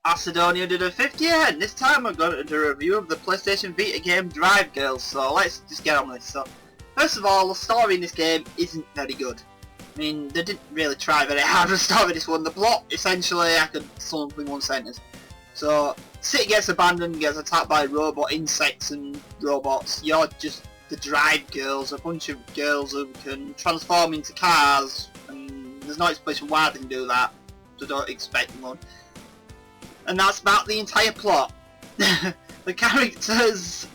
Macedonia did a 50, and this time I'm going to do a review of the PlayStation Vita game Drive Girls, so let's just get on with this. So, first of all, the story in this game isn't very good. I mean, they didn't really try very hard to story this one. The plot, essentially, I could sum up in one sentence. So, city gets abandoned, gets attacked by robot insects and robots. You're just the Drive Girls, a bunch of girls who can transform into cars, and there's no explanation why they can do that, so don't expect one. And that's about the entire plot. The characters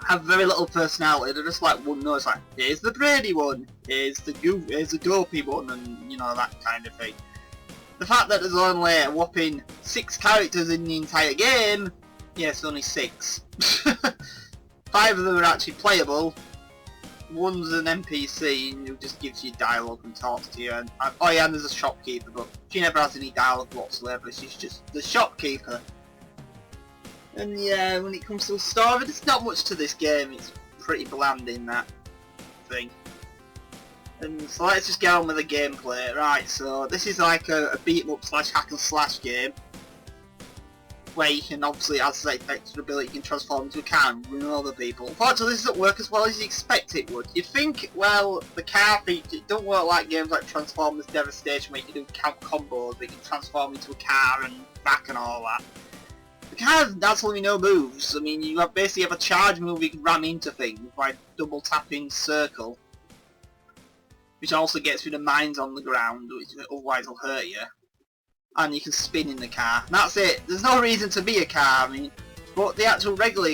have very little personality. They're just like one note. It's like, here's the Brady one, here's the dopey one, and you know, that kind of thing. The fact that there's only a whopping 6 characters in the entire game, yes, only 6. 5 of them are actually playable. One's an NPC who just gives you dialogue and talks to you, and oh yeah, and there's a shopkeeper, but she never has any dialogue whatsoever. She's just the shopkeeper. And yeah, when it comes to the story, there's not much to this game. It's pretty bland in that thing. And so let's just get on with the gameplay. Right, so this is like a beat 'em up / hack and slash game, where you can obviously, as I say, extra ability, you can transform into a car and run over people. Unfortunately, this doesn't work as well as you expect it would. You'd think, well, the car feature, it don't work like games like Transformers Devastation, where you can do count combos, where you can transform into a car and back and all that. The car has absolutely no moves. I mean, you basically have a charge move you can ram into things by double tapping circle, which also gets rid of mines on the ground, which otherwise will hurt you. And you can spin in the car. And that's it. There's no reason to be a car. I mean, but the actual regular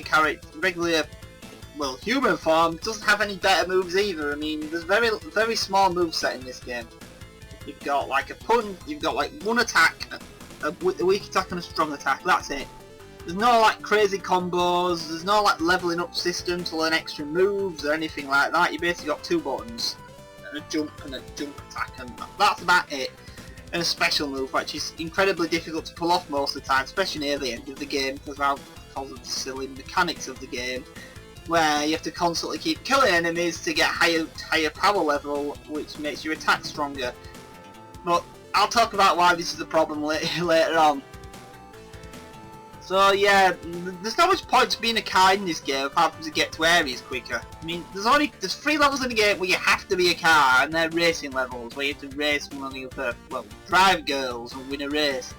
human form doesn't have any better moves either. I mean, there's very small moveset in this game. You've got like a punch. You've got like one attack, a weak attack and a strong attack. That's it. There's no like crazy combos. There's no like leveling up system to learn extra moves or anything like that. You basically got 2 buttons, and a jump attack, and that's about it. And a special move, which is incredibly difficult to pull off most of the time, especially near the end of the game, because of the silly mechanics of the game, where you have to constantly keep killing enemies to get higher power level, which makes your attack stronger. But I'll talk about why this is a problem later on. So yeah, there's not much point to being a car in this game apart from to get to areas quicker. I mean, there's 3 levels in the game where you have to be a car, and they're racing levels where you have to race one another, well, drive girls and win a race.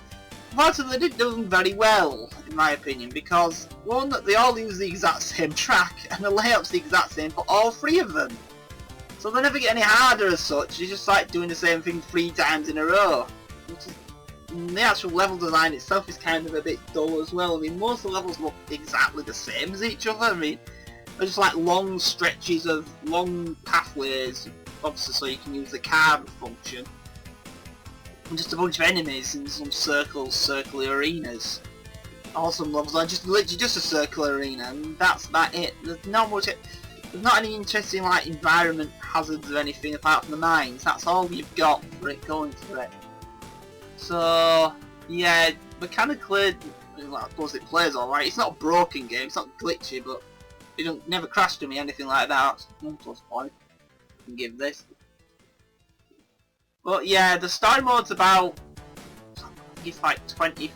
Unfortunately, they didn't do them very well, in my opinion, because one, they all use the exact same track, and the layout's the exact same for all 3 of them. So they never get any harder as such. You're just like doing the same thing 3 times in a row. The actual level design itself is kind of a bit dull as well. I mean, most of the levels look exactly the same as each other. I mean, they're just like long stretches of long pathways, obviously so you can use the car function. And just a bunch of enemies in some circular arenas. All some levels are just literally just a circular arena, and that's about it. There's not much. There's not any interesting like environment hazards or anything apart from the mines. That's all you've got for it going through it. So yeah, mechanically, well, I suppose it plays alright. It's not a broken game, it's not glitchy, but it never crashed to me, anything like that. That's one plus point I can give this. But yeah, the story mode's about, it's like 20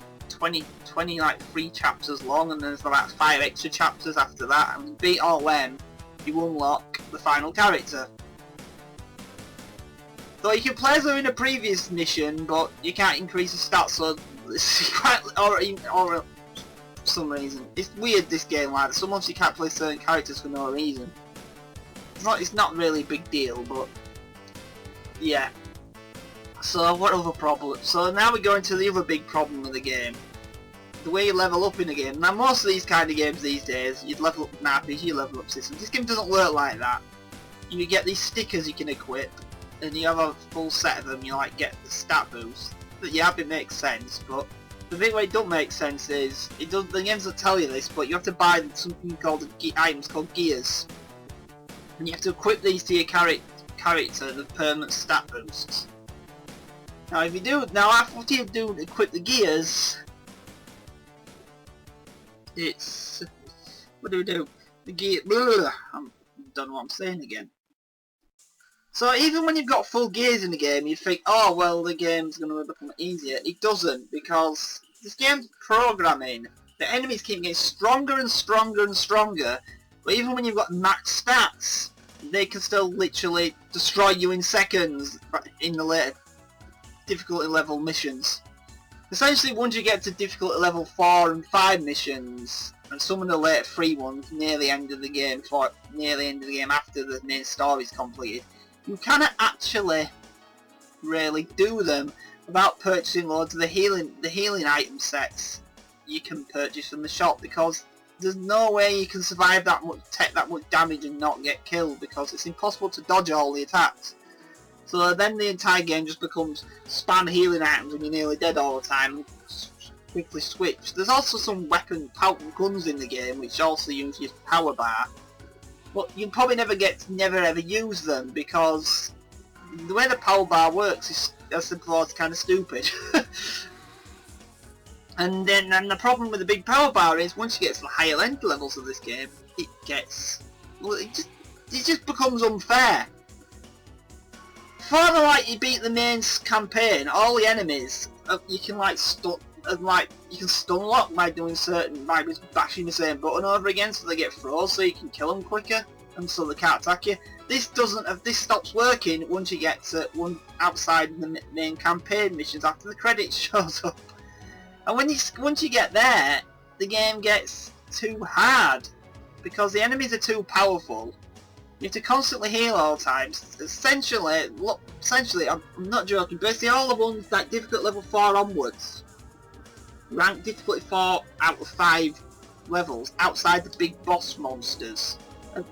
like 3 chapters long, and there's about 5 extra chapters after that, and beat all them, you unlock the final character. So you can play as her in a previous mission, but you can't increase the stats, so it's quite, or for some reason. It's weird, this game, like, sometimes you can't play certain characters for no reason. It's not really a big deal, but yeah. So what other problem? So now we go into the other big problem with the game. The way you level up in the game. Now most of these kind of games these days, you'd level up nappies, you level up systems. This game doesn't work like that. You get these stickers you can equip, and you have a full set of them, you like get the stat boost. But yeah, it makes sense, but the thing where it don't make sense is, the games will tell you this, but you have to buy something called items called gears. And you have to equip these to your character the permanent stat boosts. Now if you do, after you do equip the gears, it's, what do? The gear, I don't know what I'm saying again. So even when you've got full gears in the game, you think, oh well, the game's going to become easier. It doesn't, because this game's programming. The enemies keep getting stronger and stronger and stronger, but even when you've got max stats, they can still literally destroy you in seconds in the later difficulty level missions. Essentially, once you get to difficulty level 4 and 5 missions, and some of the later 3 ones near the end of the game, after the main story is completed, you cannot actually really do them without purchasing loads of the healing item sets you can purchase from the shop, because there's no way you can survive that much, take that much damage and not get killed, because it's impossible to dodge all the attacks. So then the entire game just becomes spam healing items and you're nearly dead all the time and quickly switch. There's also some potent guns in the game which also use your power bar, but you probably never ever use them, because the way the power bar works is, as simple as, kind of stupid. And the problem with the big power bar is, once you get to the higher end levels of this game, it just becomes unfair. Further, like, you beat the main campaign, all the enemies you can stun lock by just bashing the same button over again, so they get froze, so you can kill them quicker, and so they can't attack you. This stops working once you get to outside the main campaign missions after the credits shows up. And once you get there, the game gets too hard, because the enemies are too powerful. You have to constantly heal all the time. Essentially, I'm not joking, basically all the ones that difficult level 4 onwards, rank difficulty 4 out of 5 levels, outside the big boss monsters, are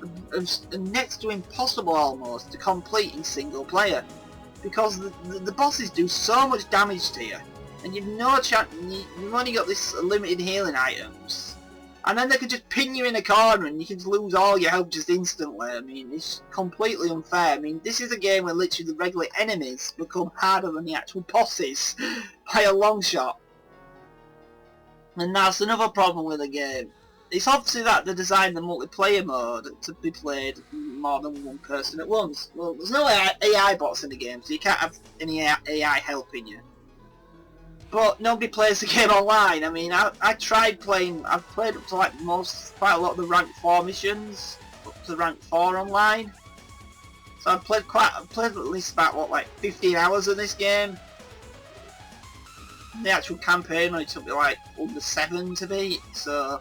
next to impossible almost to complete in single player, because the bosses do so much damage to you, and you've no chance. You've only got this limited healing items, and then they can just pin you in a corner and you can lose all your health just instantly. I mean, it's completely unfair. I mean, this is a game where literally the regular enemies become harder than the actual bosses by a long shot, and that's another problem with the game. It's obviously that they designed the multiplayer mode to be played more than one person at once. Well, there's no AI bots in the game, so you can't have any AI helping you. But nobody plays the game online. I mean, I tried playing. I've played up to quite a lot of the rank 4 missions, up to rank 4 online. So I've played at least about 15 hours of this game. The actual campaign only took me under 7 to beat, so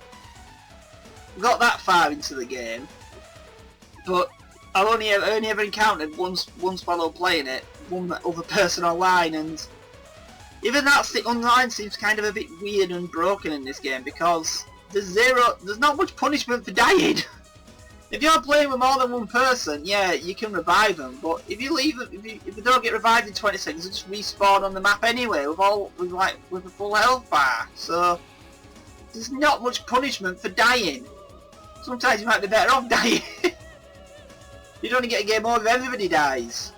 I got that far into the game. But I've only ever encountered once while playing it, one other person online, and even the online seems kind of a bit weird and broken in this game, because there's not much punishment for dying. If you're playing with more than one person, yeah, you can revive them, but if you leave them, if you don't get revived in 20 seconds, they just respawn on the map anyway with a full health bar. So there's not much punishment for dying. Sometimes you might be better off dying. You'd only get a game over if everybody dies.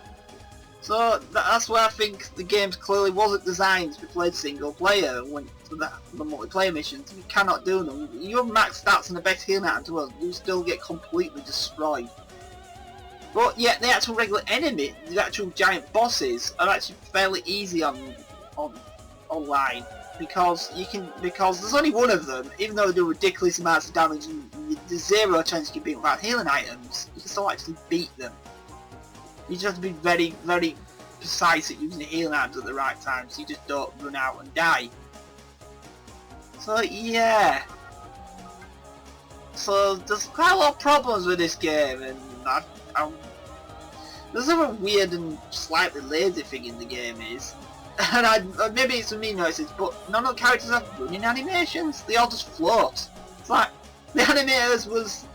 So that's why I think the game clearly wasn't designed to be played single player. For the multiplayer missions, you cannot do them. You have max stats and the best healing item to us, you still get completely destroyed. But yet the actual regular enemy, the actual giant bosses, are actually fairly easy on online, because there's only one of them. Even though they do ridiculous amounts of damage and there's zero chance you can beat them without healing items, you can still actually beat them. You just have to be very, very precise at using the healing items at the right time, so you just don't run out and die. So yeah. So there's quite a lot of problems with this game, and there's a weird and slightly lazy thing in the game is, and maybe it's me noises, but none of the characters have running animations. They all just float. It's like the animators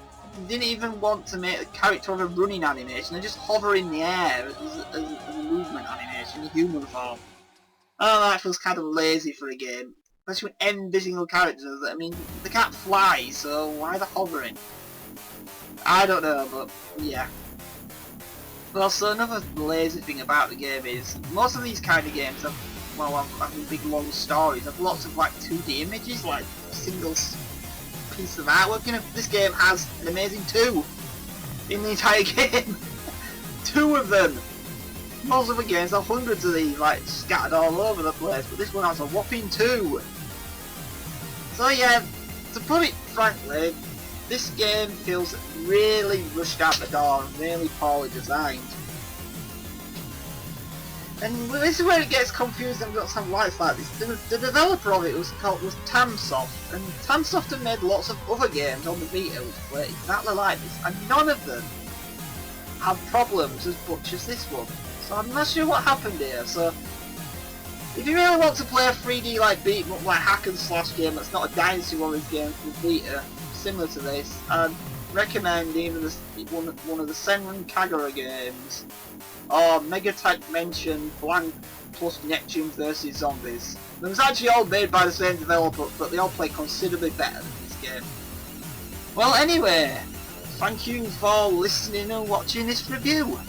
didn't even want to make a character have a running animation. They just hover in the air as a movement animation in human form. Oh, that feels kind of lazy for a game, especially with every single character. I mean, they can't fly, so why are they hovering? I don't know, but yeah. Well, so another lazy thing about the game is most of these kind of games have big long stories. Have lots of 2D images, like single piece of artwork. You know, this game has an amazing 2 in the entire game. 2 of them. Most of the games have hundreds of these, scattered all over the place, but this one has a whopping 2. So yeah, to put it frankly, this game feels really rushed out the door and really poorly designed. And this is where it gets confused and got some lights like this. The developer of it was Tamsoft, and Tamsoft have made lots of other games on the Vita which play exactly like this, and none of them have problems as much as this one. So I'm not sure what happened here. So if you really want to play a 3D like beat 'em up like hack and slash game that's not a Dynasty Warriors game from Vita, similar to this, I'd recommend either one of the Senran Kagura games or Megatech Mention Blank plus Neptune vs Zombies. It was actually all made by the same developer, but they all play considerably better than this game. Well anyway, thank you for listening and watching this review.